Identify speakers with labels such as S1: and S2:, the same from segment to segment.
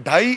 S1: 2.5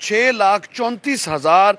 S1: 6,34,000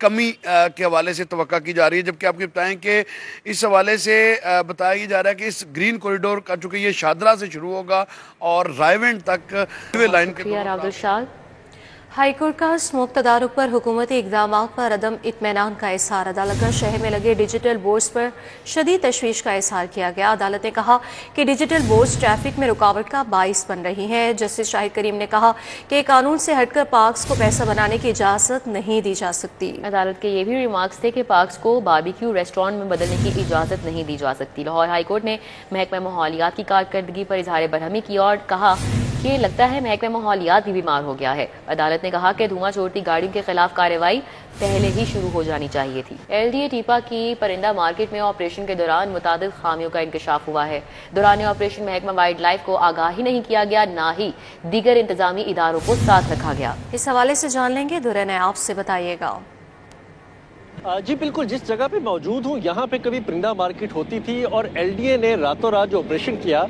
S1: کمی کے حوالے سے توقع کی جا رہی ہے، جبکہ آپ کو بتائیں کہ اس حوالے سے بتایا جا رہا ہے کہ اس گرین کوریڈور کا چونکہ یہ شاہدرہ سے شروع ہوگا اور رائیونڈ تک ریلوے لائن کے
S2: ہائی کورٹ کا اسموک تدارک پر حکومتی اقدامات پر عدم اطمینان کا اظہار، عدالت کا شہر میں لگے ڈیجیٹل بورڈز پر شدید تشویش کا اظہار کیا گیا۔ عدالت نے کہا کہ ڈیجیٹل بورڈز ٹریفک میں رکاوٹ کا باعث بن رہی ہیں۔ جسٹس شاہد کریم نے کہا کہ قانون سے ہٹ کر پارکس کو پیسہ بنانے کی اجازت نہیں دی جا سکتی۔
S3: عدالت کے یہ بھی ریمارکس تھے کہ پارکس کو باربیکیو ریسٹورانٹ میں بدلنے کی اجازت نہیں دی جا سکتی۔ لاہور ہائی کورٹ نے محکمہ ماحولیات کی کارکردگی پر اظہار برہمی کی اور کہا کہ لگتا ہے محکمہ ماحولیات بھی بیمار ہو گیا ہے۔ عدالت نے کہا کہ دھواں چھوڑتی گاڑیوں کے خلاف کارروائی پہلے ہی شروع ہو جانی چاہیے تھی۔ ایل ڈی اے ٹیپا کی پرندہ مارکیٹ میں آپریشن کے دوران متعدد خامیوں کا انکشاف ہوا ہے۔ دوران آپریشن محکمہ وائلڈ لائف کو آگاہی نہیں کیا گیا، نہ ہی دیگر انتظامی اداروں کو ساتھ رکھا گیا۔
S2: اس حوالے سے جان لیں گے، درہ آپ سے بتائیے گا۔
S4: جی بالکل، جس جگہ پہ موجود ہوں یہاں پہ کبھی پرندہ مارکیٹ ہوتی تھی اور ایل ڈی اے نے راتوں رات جو آپریشن کیا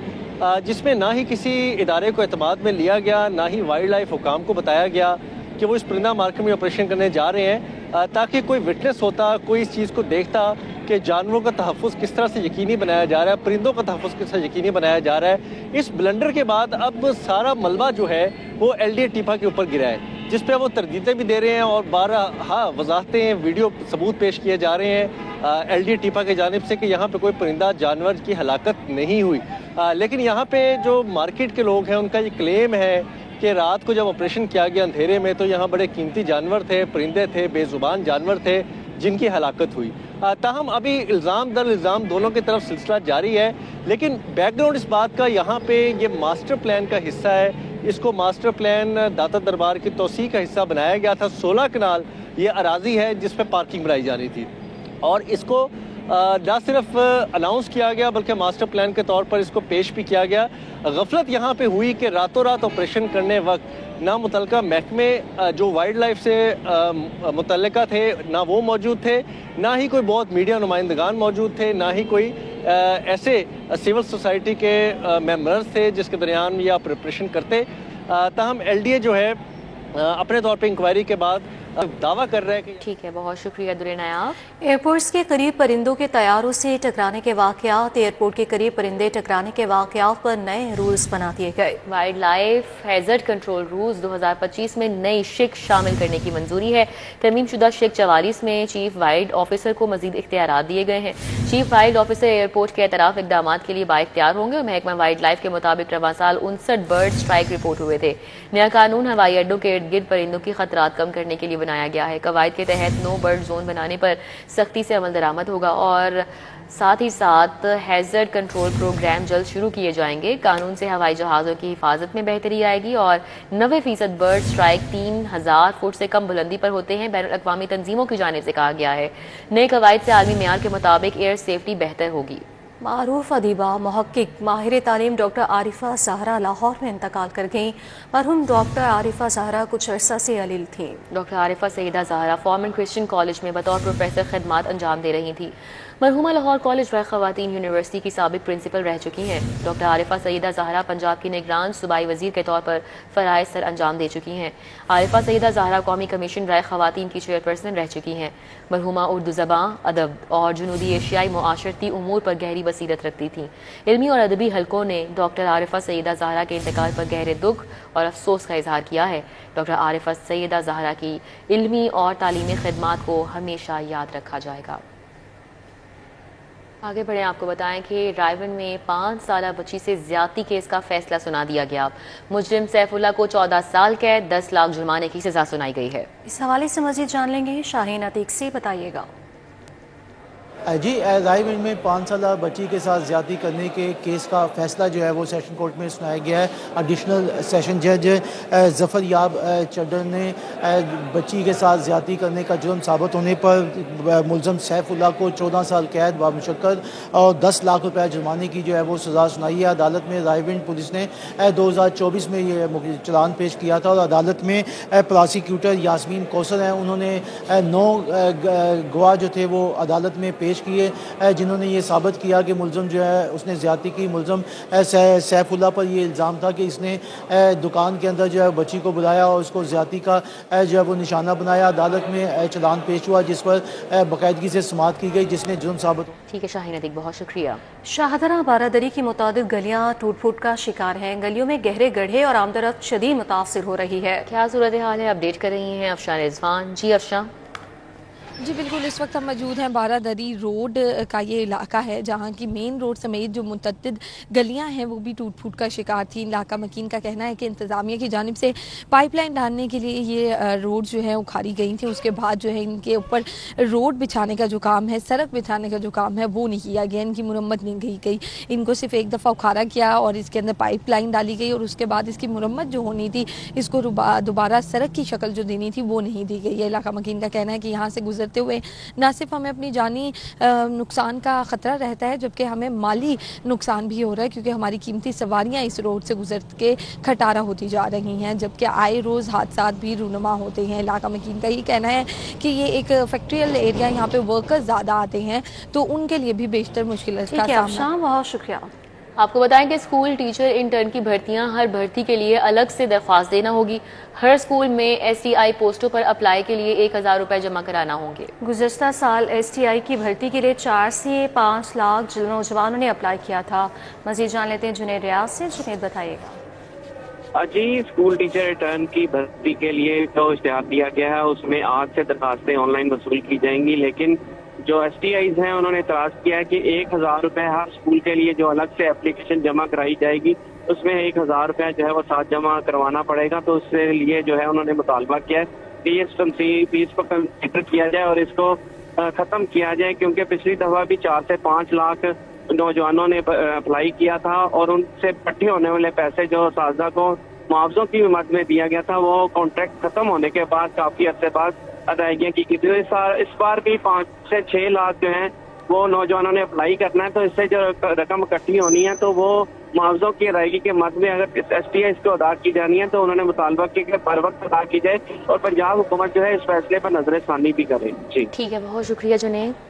S4: جس میں نہ ہی کسی ادارے کو اعتماد میں لیا گیا، نہ ہی وائلڈ لائف حکام کو بتایا گیا کہ وہ اس پرندہ مارکیٹ میں آپریشن کرنے جا رہے ہیں، تاکہ کوئی وٹنس ہوتا، کوئی اس چیز کو دیکھتا کہ جانوروں کا تحفظ کس طرح سے یقینی بنایا جا رہا ہے، پرندوں کا تحفظ کس طرح یقینی بنایا جا رہا ہے۔ اس بلنڈر کے بعد اب سارا ملبہ جو ہے وہ ایل ڈی اے ٹیپا کے اوپر گرا ہے، جس پہ وہ تردیدیں بھی دے رہے ہیں اور بارہا وضاحتیں ویڈیو ثبوت پیش کیے جا رہے ہیں ایل ڈی اے ٹیپا کی جانب سے کہ یہاں پہ کوئی پرندہ جانور کی ہلاکت نہیں ہوئی۔ لیکن یہاں پہ جو مارکیٹ کے لوگ ہیں ان کا یہ کلیم ہے کہ رات کو جب آپریشن کیا گیا اندھیرے میں تو یہاں بڑے قیمتی جانور تھے، پرندے تھے، بے زبان جانور تھے جن کی ہلاکت ہوئی۔ تاہم ابھی الزام در الزام دونوں کی طرف سلسلہ جاری ہے، لیکن بیک گراؤنڈ اس بات کا یہاں پہ یہ ماسٹر پلان کا حصہ ہے۔ اس کو ماسٹر پلان داتا دربار کی توسیع کا حصہ بنایا گیا تھا۔ 16 کنال یہ اراضی ہے جس پہ پارکنگ بنائی جانی تھی اور اس کو نہ صرف اناؤنس کیا گیا بلکہ ماسٹر پلان کے طور پر اس کو پیش بھی کیا گیا۔ غفلت یہاں پہ ہوئی کہ راتوں رات آپریشن کرنے وقت نہ متعلقہ محکمے جو وائلڈ لائف سے متعلقہ تھے نہ وہ موجود تھے، نہ ہی کوئی بہت میڈیا نمائندگان موجود تھے، نہ ہی کوئی ایسے سول سوسائٹی کے ممبرز تھے جس کے درمیان یہ آپریشن کرتے۔ تاہم ایل ڈی اے جو ہے اپنے طور پہ انکوائری کے بعد دعویٰ کر رہے ہیں کہ
S3: ٹھیک ہے، بہت شکریہ درہ نیاب۔
S2: ایئرپورٹس کے قریب پرندوں کے طیاروں سے ٹکرانے کے واقعات، ایئرپورٹ کے قریب پرندے ٹکرانے کے واقعات پر نئے رولز بنا دیے گئے۔
S3: Wildlife hazard control rules 2025 میں نئی شک شامل کرنے کی منظوری ہے۔ ترمیم شدہ شک 44 میں چیف وائلڈ آفیسر کو مزید اختیارات دیے گئے ہیں۔ چیف وائلڈ آفیسر ایئرپورٹ کے اعتراف اقدامات کے لیے بااختیار ہوں گے اور محکمہ وائلڈ لائف کے مطابق رواں سال 59 برڈ سٹرائک رپورٹ ہوئے تھے۔ نیا قانون ہوائی اڈوں کے ارد گرد پرندوں کی خطرات کم کرنے کے لیے بنایا گیا ہے۔ قواعد کے تحت نو برڈ زون بنانے پر سختی سے عمل درآمد ہوگا اور ساتھ ہی ساتھ ہیزرڈ کنٹرول پروگرام جلد شروع کیے جائیں گے۔ قانون سے ہوائی جہازوں کی حفاظت میں بہتری آئے گی اور 90% برڈ سٹرائک 3000 فٹ سے کم بلندی پر ہوتے ہیں۔ بین الاقوامی تنظیموں کی جانب سے کہا گیا ہے نئے قواعد سے عالمی معیار کے مطابق ایئر سیفٹی بہتر ہوگی۔
S2: معروف ادیبہ، محقق، ماہر تعلیم ڈاکٹر عارفہ زہرا لاہور میں انتقال کر گئیں۔ مرحوم ڈاکٹر عارفہ زہرا کچھ عرصہ سے علیل تھیں۔
S3: ڈاکٹر عارفہ سیدہ زہرا فارمن کرسچن کالج میں بطور پروفیسر خدمات انجام دے رہی تھیں۔ مرحومہ لاہور کالج برائے خواتین یونیورسٹی کی سابق پرنسپل رہ چکی ہیں۔ ڈاکٹر عارفہ سیدہ زہرا پنجاب کی نگران صوبائی وزیر کے طور پر فرائض سر انجام دے چکی ہیں۔ عارفہ سیدہ زہرا قومی کمیشن برائے خواتین کی چیئرپرسن رہ چکی ہیں۔ مرحومہ اردو زبان، ادب اور جنوبی ایشیائی معاشرتی امور پر گہری بصیرت رکھتی تھیں۔ علمی اور ادبی حلقوں نے ڈاکٹر عارفہ سیدہ زہرا کے انتقال پر گہرے دکھ اور افسوس کا اظہار کیا ہے۔ ڈاکٹر عارفہ سیدہ زہرا کی علمی اور تعلیمی خدمات کو ہمیشہ یاد رکھا جائے گا۔ آگے بڑھیں، آپ کو بتائیں کہ رائیون میں 5 سالہ بچی سے زیادتی کیس کا فیصلہ سنا دیا گیا۔ مجرم سیف اللہ کو 14 سال قید، 10 لاکھ جرمانے کی سزا سنائی گئی ہے۔
S2: اس حوالے سے مزید جان لیں گے، شاہین عتیق سے بتائیے گا۔
S5: جی، رائیون میں 5 سالہ بچی کے ساتھ زیادتی کرنے کے کیس کا فیصلہ جو ہے وہ سیشن کورٹ میں سنایا گیا ہے۔ ایڈیشنل سیشن جج ظفر یاب چڈر نے بچی کے ساتھ زیادتی کرنے کا جرم ثابت ہونے پر ملزم سیف اللہ کو 14 سال قید بامشقت اور 10 لاکھ روپے جرمانے کی جو ہے وہ سزا سنائی ہے۔ عدالت میں رائیون پولیس نے 2024 میں یہ چلان پیش کیا تھا اور عدالت میں پراسیکیوٹر یاسمین کوثر ہیں، انہوں نے 9 گواہ جو تھے وہ عدالت میں پیش پیش کیے جنہوں نے یہ ثابت کیا کہ ملزم جو ہے اس نے زیادتی کی. ملزم سیف اللہ پر یہ الزام تھا کہ اس نے دکان کے اندر جو ہے بچی کو بلایا اور اس کو زیادتی کا جو ہے وہ نشانہ بنایا. عدالت میں چلان پیش ہوا جس پر باقاعدگی سے سماعت کی گئی جس نے جرم ثابت ہوا.
S3: ٹھیک ہے شاہین عتیق، بہت شکریہ.
S2: شاہدرہ بارادری کی متعدد گلیاں ٹوٹ پھوٹ کا شکار ہیں. گلیوں میں گہرے گڑھے اور آمدرفت شدید متاثر ہو رہی ہے.
S3: کیا صورتحال ہے، اپڈیٹ کر رہی ہیں افشان رضوان. جی افشان.
S6: جی بالکل، اس وقت ہم موجود ہیں بارادری روڈ کا یہ علاقہ ہے جہاں کی مین روڈ سمیت جو متعدد گلیاں ہیں وہ بھی ٹوٹ پھوٹ کا شکار تھیں. علاقہ مکین کا کہنا ہے کہ انتظامیہ کی جانب سے پائپ لائن ڈالنے کے لیے یہ روڈ جو ہے اکھاڑی گئی تھیں. اس کے بعد جو ہے ان کے اوپر روڈ بچھانے کا جو کام ہے، سڑک بچھانے کا جو کام ہے وہ نہیں کیا گیا، ان کی مرمت نہیں گئی. ان کو صرف ایک دفعہ اکھاڑا کیا اور اس کے اندر پائپ لائن ڈالی گئی اور اس کے بعد اس کی مرمت جو ہونی تھی، اس کو دوبارہ سڑک کی شکل جو دینی تھی وہ نہیں دی گئی ہے. علاقہ مکین کا کہنا ہے کہ یہاں سے گزرتے ہوئے نہ صرف ہمیں اپنی جانی نقصان کا خطرہ رہتا ہے جبکہ ہمیں مالی نقصان بھی ہو رہا ہے کیونکہ ہماری قیمتی سواریاں اس روڈ سے گزر کے کھٹارہ ہوتی جا رہی ہیں جبکہ آئے روز حادثات بھی رونما ہوتے ہیں. علاقہ مکین کا یہ کہنا ہے کہ یہ ایک فیکٹریل ایریا، یہاں پہ ورکرز زیادہ آتے ہیں تو ان کے لیے بھی بیشتر مشکلات کا سامنا.
S2: بہت شکریہ.
S3: آپ کو بتائیں کہ اسکول ٹیچر انٹرن کی بھرتیاں، ہر بھرتی کے لیے الگ سے درخواست دینا ہوگی. ہر اسکول میں STI پوسٹوں پر اپلائی کے لیے 1000 روپے جمع کرانا ہوں گے.
S2: گزشتہ سال STI کی بھرتی کے لیے 4 سے 5 لاکھ نوجوانوں نے اپلائی کیا تھا. مزید جان لیتے ہیں جنید ریاض سے. جنید بتائیے گا.
S7: جی، اسکول ٹیچر ریٹرن کی بھرتی کے لیے جو اشتہار دیا گیا ہے اس میں آج سے درخواستیں آن لائن وصول کی جائیں گی، لیکن جو STIs ہیں انہوں نے اعتراض کیا ہے کہ 1000 روپے ہر اسکول کے لیے جو الگ سے اپلیکیشن جمع کرائی جائے گی اس میں 1000 روپے جو ہے وہ ساتھ جمع کروانا پڑے گا. تو اس کے لیے جو ہے انہوں نے مطالبہ کیا ہے کہ اس فیس کو کنسیڈر کیا جائے اور اس کو ختم کیا جائے، کیونکہ پچھلی دفعہ بھی 4 سے 5 لاکھ نوجوانوں نے اپلائی کیا تھا اور ان سے اکٹھے ہونے والے پیسے جو اساتذہ کو معاوضوں کی مد میں دیا گیا تھا وہ کانٹریکٹ ختم ہونے کے بعد کافی عرصے بعد ادائیگیاں کی تھی. اس بار بھی 5 سے 6 لاکھ جو ہیں وہ نوجوانوں نے اپلائی کرنا ہے. تو اس سے جو رقم اکٹھی ہونی ہے تو وہ معاوضوں کی ادائیگی کے مد میں اگر STI اس کو ادا کی جانی ہے تو انہوں نے مطالبہ کیا کہ بر وقت ادا کی جائے اور پنجاب حکومت جو ہے اس فیصلے پر نظر ثانی بھی کرے. جی
S3: ٹھیک ہے، بہت شکریہ جنید.